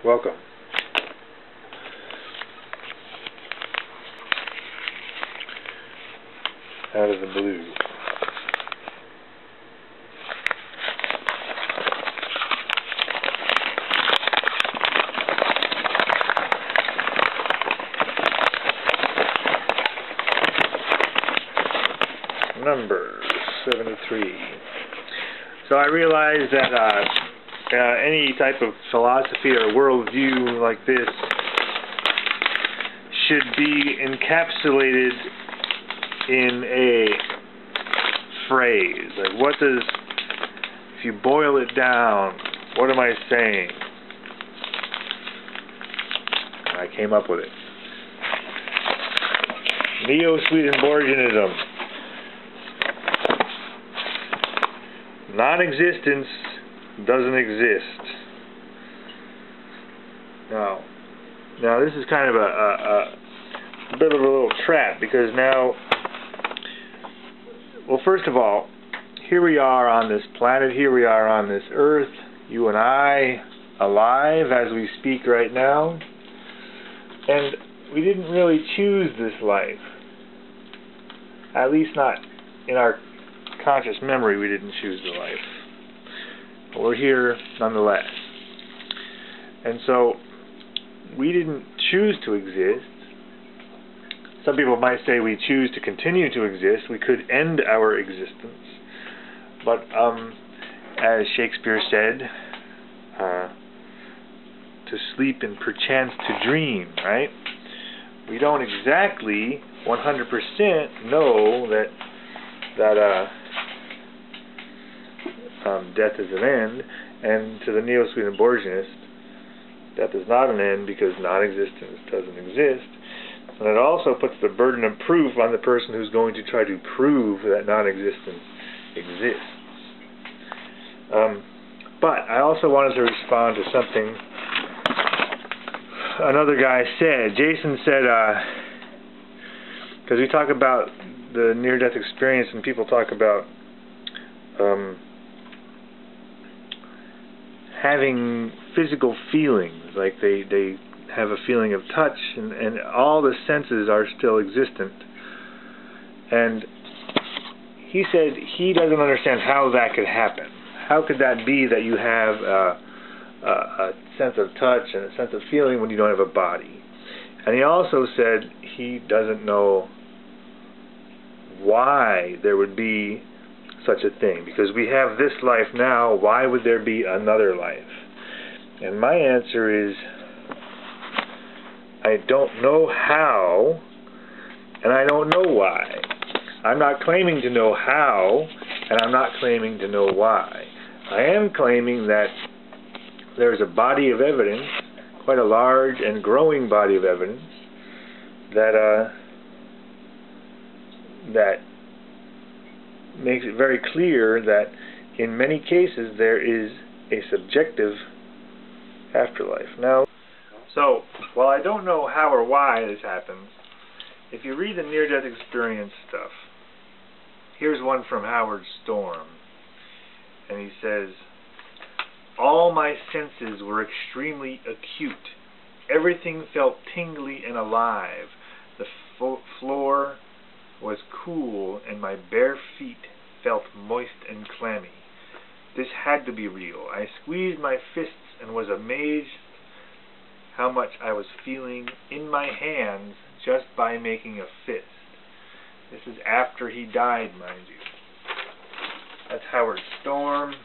Welcome. Out of the blue. Number 73. So I realized that any type of philosophy or worldview like this should be encapsulated in a phrase. Like, what does, if you boil it down, what am I saying? And I came up with it. Neo-Swedenborgianism. Non-existence doesn't exist. Now this is kind of a bit of a little trap, because now, well, first of all, here we are on this planet, here we are on this earth, you and I, alive as we speak right now, and we didn't really choose this life. At least not in our conscious memory, we didn't choose the life. But we're here nonetheless. And so, we didn't choose to exist. Some people might say we choose to continue to exist. We could end our existence. But, as Shakespeare said, to sleep and perchance to dream, right? We don't exactly 100% know that death is an end, and to the Neo-Swedenborgianist, death is not an end because non-existence doesn't exist. And it also puts the burden of proof on the person who's going to try to prove that non-existence exists. But I also wanted to respond to something another guy said. Jason said, because we talk about the near-death experience and people talk about having physical feelings, like they have a feeling of touch, and all the senses are still existent. And he said he doesn't understand how that could happen. How could that be that you have a sense of touch and a sense of feeling when you don't have a body? And he also said he doesn't know why there would be such a thing, because we have this life now. Why would there be another life? And my answer is, I don't know how, and I don't know why. I'm not claiming to know how, and I'm not claiming to know why. I am claiming that there's a body of evidence, quite a large and growing body of evidence, that makes it very clear that in many cases there is a subjective afterlife. Now, so, while I don't know how or why this happens, if you read the near-death experience stuff, here's one from Howard Storm, and he says, "All my senses were extremely acute. Everything felt tingly and alive. The floor was cool, and my bare feet felt moist and clammy. This had to be real. I squeezed my fists and was amazed how much I was feeling in my hands just by making a fist." This is after he died, mind you. That's Howard Storm.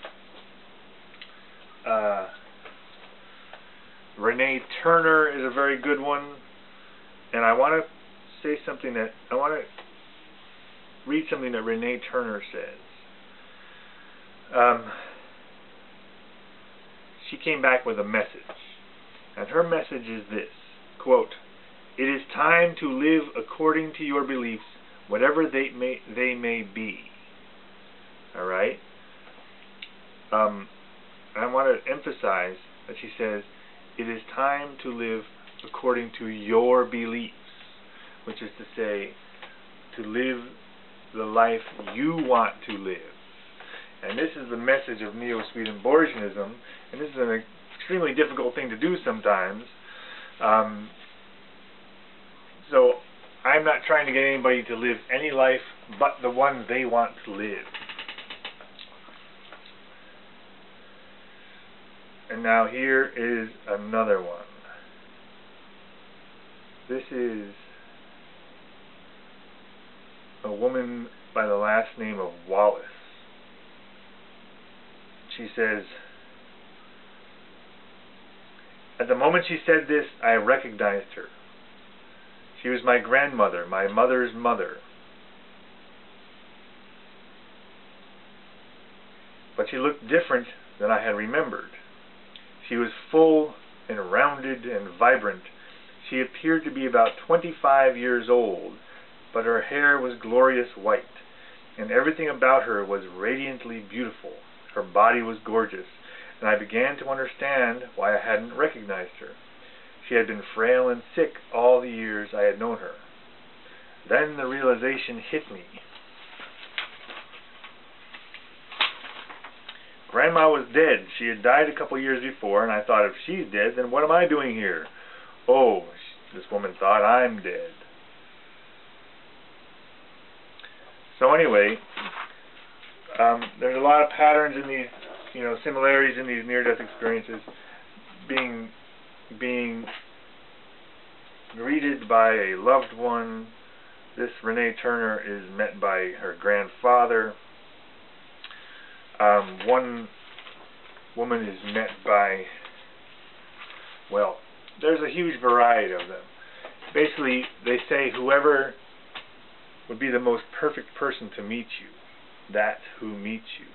Renee Turner is a very good one. And I want to say something that, I want to read something that Renee Turner says. She came back with a message. And her message is this, quote, "It is time to live according to your beliefs, whatever they may be." Alright? I want to emphasize that she says, it is time to live according to your beliefs, which is to say, to live the life you want to live. And this is the message of Neo-Swedenborgianism, and this is an extremely difficult thing to do sometimes. So I'm not trying to get anybody to live any life but the one they want to live. And now here is another one. This is a woman by the last name of Wallace. She says, "At the moment she said this, I recognized her. She was my grandmother, my mother's mother. But she looked different than I had remembered. She was full and rounded and vibrant. She appeared to be about 25 years old, but her hair was glorious white, and everything about her was radiantly beautiful. Her body was gorgeous, and I began to understand why I hadn't recognized her. She had been frail and sick all the years I had known her. Then the realization hit me. Grandma was dead. She had died a couple years before, and I thought, if she's dead, then what am I doing here? Oh, this woman thought, I'm dead." So anyway, there's a lot of patterns in these, similarities in these near-death experiences. Being greeted by a loved one. This Renee Turner is met by her grandfather. One woman is met by, well, there's a huge variety of them. Basically, they say whoever would be the most perfect person to meet you, that's who meets you.